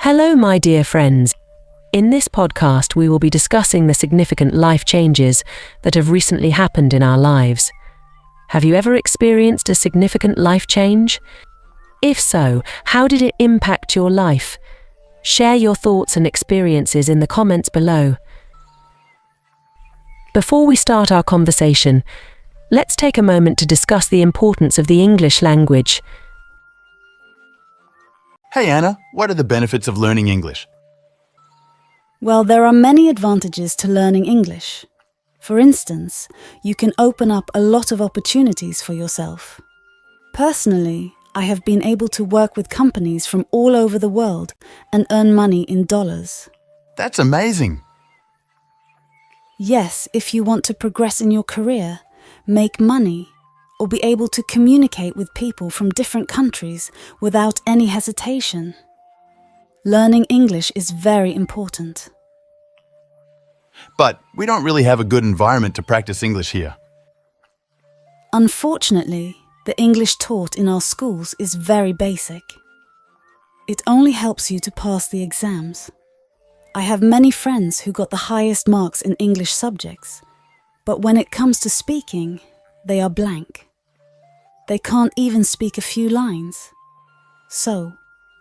Hello, my dear friends. In this podcast, we will be discussing the significant life changes that have recently happened in our lives. Have you ever experienced a significant life change? If so, how did it impact your life? Share your thoughts and experiences in the comments below. Before we start our conversation, let's take a moment to discuss the importance of the English language. Hey Anna, what are the benefits of learning English? Well, there are many advantages to learning English. For instance, you can open up a lot of opportunities for yourself. Personally, I have been able to work with companies from all over the world and earn money in dollars. That's amazing. Yes, if you want to progress in your career, make money, or be able to communicate with people from different countries without any hesitation. Learning English is very important. But we don't really have a good environment to practice English here. Unfortunately, the English taught in our schools is very basic. It only helps you to pass the exams. I have many friends who got the highest marks in English subjects, but when it comes to speaking, they are blank. They can't even speak a few lines. So,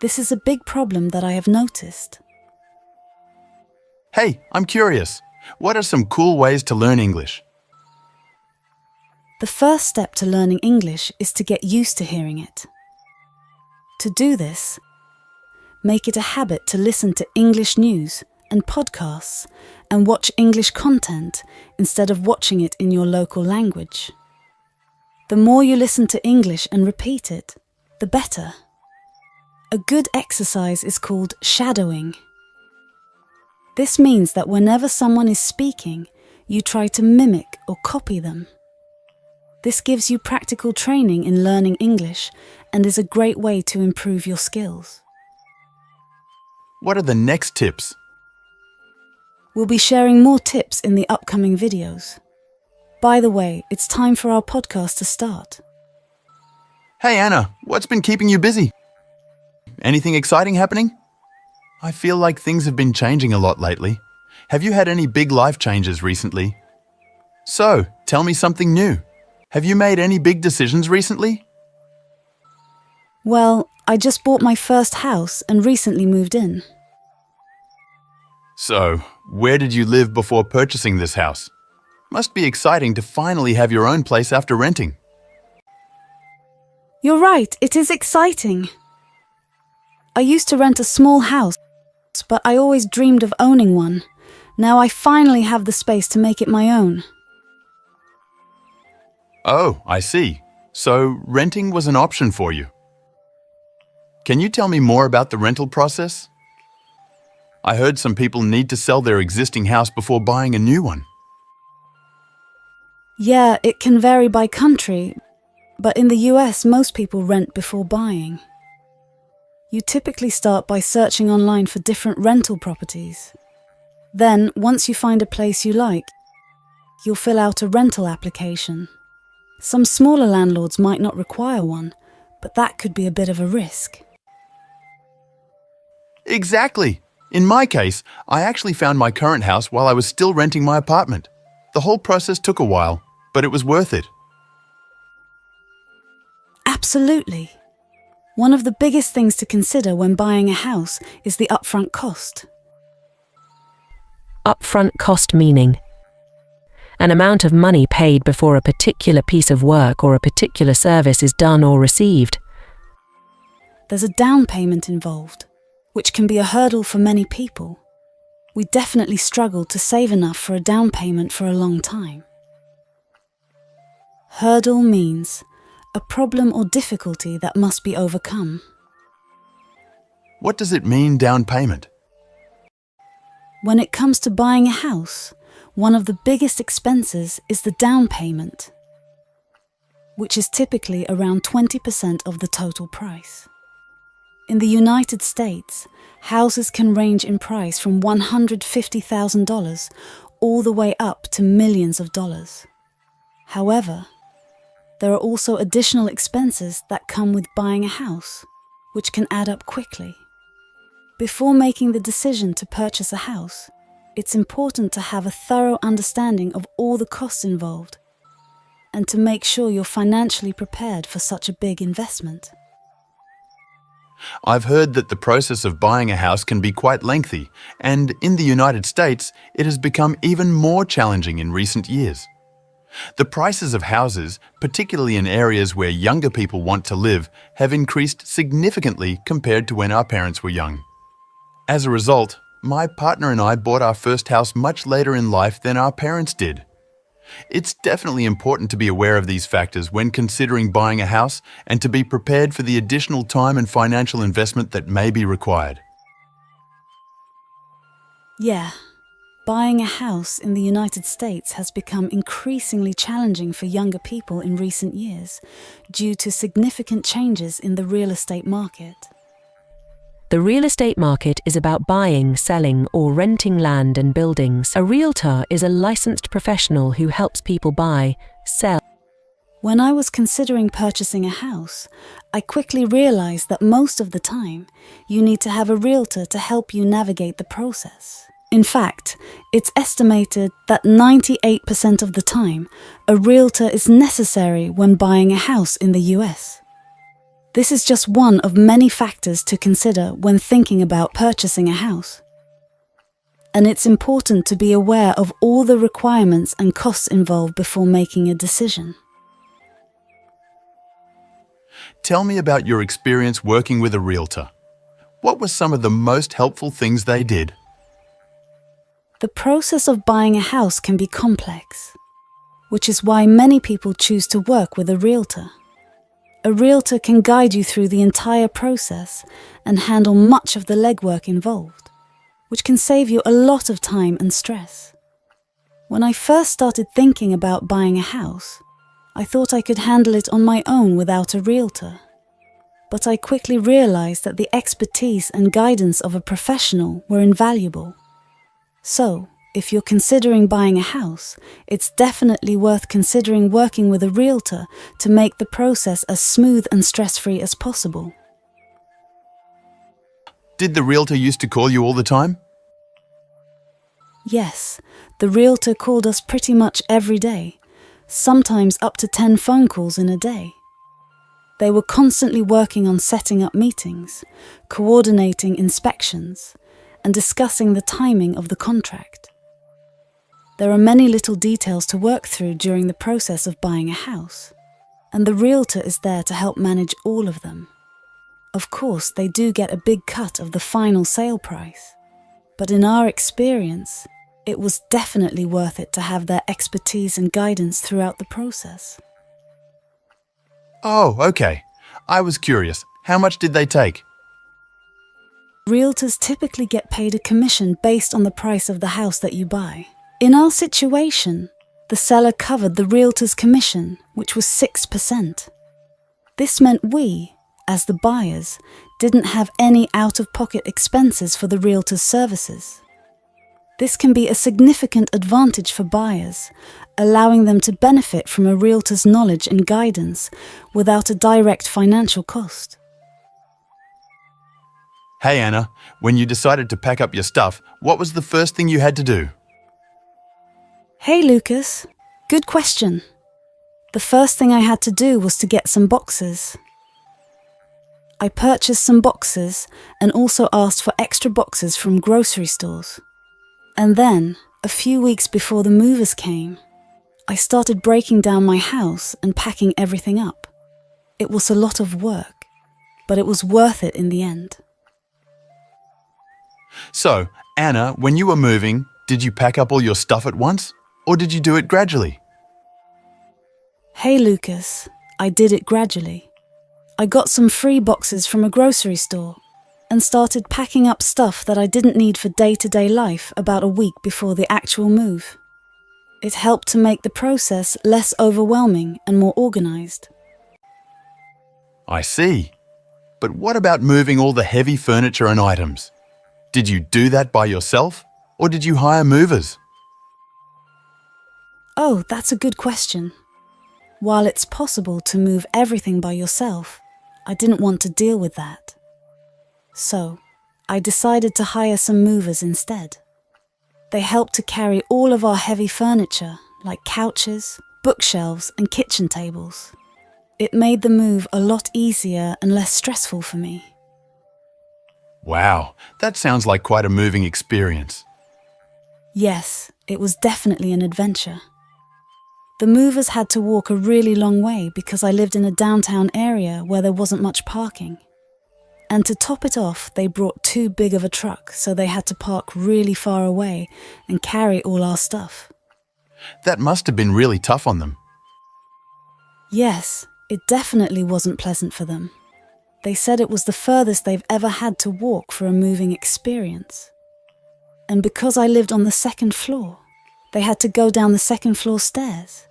this is a big problem that I have noticed. Hey, I'm curious. What are some cool ways to learn English? The first step to learning English is to get used to hearing it. To do this, make it a habit to listen to English news and podcasts and watch English content instead of watching it in your local language. The more you listen to English and repeat it, the better. A good exercise is called shadowing. This means that whenever someone is speaking, you try to mimic or copy them. This gives you practical training in learning English and is a great way to improve your skills. What are the next tips? We'll be sharing more tips in the upcoming videos. By the way, it's time for our podcast to start. Hey Anna, what's been keeping you busy? Anything exciting happening? I feel like things have been changing a lot lately. Have you had any big life changes recently? So, tell me something new. Have you made any big decisions recently? Well, I just bought my first house and recently moved in. So, where did you live before purchasing this house? Must be exciting to finally have your own place after renting. You're right, it is exciting. I used to rent a small house, but I always dreamed of owning one. Now I finally have the space to make it my own. Oh, I see. So, renting was an option for you. Can you tell me more about the rental process? I heard some people need to sell their existing house before buying a new one. Yeah, it can vary by country, but in the US, most people rent before buying. You typically start by searching online for different rental properties. Then, once you find a place you like, you'll fill out a rental application. Some smaller landlords might not require one, but that could be a bit of a risk. Exactly. In my case, I actually found my current house while I was still renting my apartment. The whole process took a while, but it was worth it. Absolutely. One of the biggest things to consider when buying a house is the upfront cost. Upfront cost meaning an amount of money paid before a particular piece of work or a particular service is done or received. There's a down payment involved, which can be a hurdle for many people. We definitely struggle to save enough for a down payment for a long time. Hurdle means a problem or difficulty that must be overcome. What does it mean, down payment? When it comes to buying a house, one of the biggest expenses is the down payment, which is typically around 20% of the total price. In the United States, houses can range in price from $150,000 all the way up to millions of dollars. However, there are also additional expenses that come with buying a house, which can add up quickly. Before making the decision to purchase a house, it's important to have a thorough understanding of all the costs involved and to make sure you're financially prepared for such a big investment. I've heard that the process of buying a house can be quite lengthy, and in the United States, it has become even more challenging in recent years. The prices of houses, particularly in areas where younger people want to live, have increased significantly compared to when our parents were young. As a result, my partner and I bought our first house much later in life than our parents did. It's definitely important to be aware of these factors when considering buying a house and to be prepared for the additional time and financial investment that may be required. Yeah, buying a house in the United States has become increasingly challenging for younger people in recent years due to significant changes in the real estate market. The real estate market is about buying, selling, or renting land and buildings. A realtor is a licensed professional who helps people buy, sell. When I was considering purchasing a house, I quickly realized that most of the time, you need to have a realtor to help you navigate the process. In fact, it's estimated that 98% of the time, a realtor is necessary when buying a house in the US. This is just one of many factors to consider when thinking about purchasing a house. And it's important to be aware of all the requirements and costs involved before making a decision. Tell me about your experience working with a realtor. What were some of the most helpful things they did? The process of buying a house can be complex, which is why many people choose to work with a realtor. A realtor can guide you through the entire process and handle much of the legwork involved, which can save you a lot of time and stress. When I first started thinking about buying a house, I thought I could handle it on my own without a realtor. But I quickly realized that the expertise and guidance of a professional were invaluable. So, if you're considering buying a house, it's definitely worth considering working with a realtor to make the process as smooth and stress-free as possible. Did the realtor used to call you all the time? Yes, the realtor called us pretty much every day, sometimes up to 10 phone calls in a day. They were constantly working on setting up meetings, coordinating inspections, and discussing the timing of the contract. There are many little details to work through during the process of buying a house, and the realtor is there to help manage all of them. Of course, they do get a big cut of the final sale price, but in our experience, it was definitely worth it to have their expertise and guidance throughout the process. Oh, okay. I was curious. How much did they take? Realtors typically get paid a commission based on the price of the house that you buy. In our situation, the seller covered the realtor's commission, which was 6%. This meant we, as the buyers, didn't have any out-of-pocket expenses for the realtor's services. This can be a significant advantage for buyers, allowing them to benefit from a realtor's knowledge and guidance without a direct financial cost. Hey Anna, when you decided to pack up your stuff, what was the first thing you had to do? Hey Lucas, good question. The first thing I had to do was to get some boxes. I purchased some boxes and also asked for extra boxes from grocery stores. And then, a few weeks before the movers came, I started breaking down my house and packing everything up. It was a lot of work, but it was worth it in the end. So, Anna, when you were moving, did you pack up all your stuff at once? Or did you do it gradually? Hey Lucas, I did it gradually. I got some free boxes from a grocery store and started packing up stuff that I didn't need for day-to-day life about a week before the actual move. It helped to make the process less overwhelming and more organized. I see. But what about moving all the heavy furniture and items? Did you do that by yourself, or did you hire movers? Oh, that's a good question. While it's possible to move everything by yourself, I didn't want to deal with that. So, I decided to hire some movers instead. They helped to carry all of our heavy furniture, like couches, bookshelves, and kitchen tables. It made the move a lot easier and less stressful for me. Wow, that sounds like quite a moving experience. Yes, it was definitely an adventure. The movers had to walk a really long way because I lived in a downtown area where there wasn't much parking. And to top it off, they brought too big of a truck, so they had to park really far away and carry all our stuff. That must have been really tough on them. Yes, it definitely wasn't pleasant for them. They said it was the furthest they've ever had to walk for a moving experience. And because I lived on the second floor, they had to go down the second floor stairs,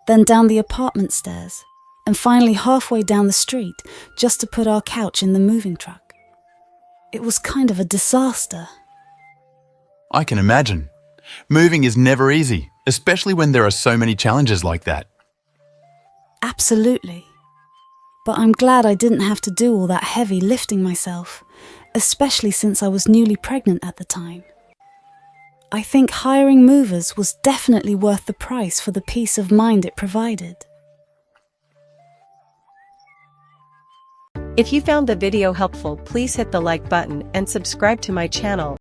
then down the apartment stairs, and finally halfway down the street just to put our couch in the moving truck. It was kind of a disaster. I can imagine. Moving is never easy, especially when there are so many challenges like that. Absolutely. But I'm glad I didn't have to do all that heavy lifting myself, especially since I was newly pregnant at the time. I think hiring movers was definitely worth the price for the peace of mind it provided. If you found the video helpful, please hit the like button and subscribe to my channel.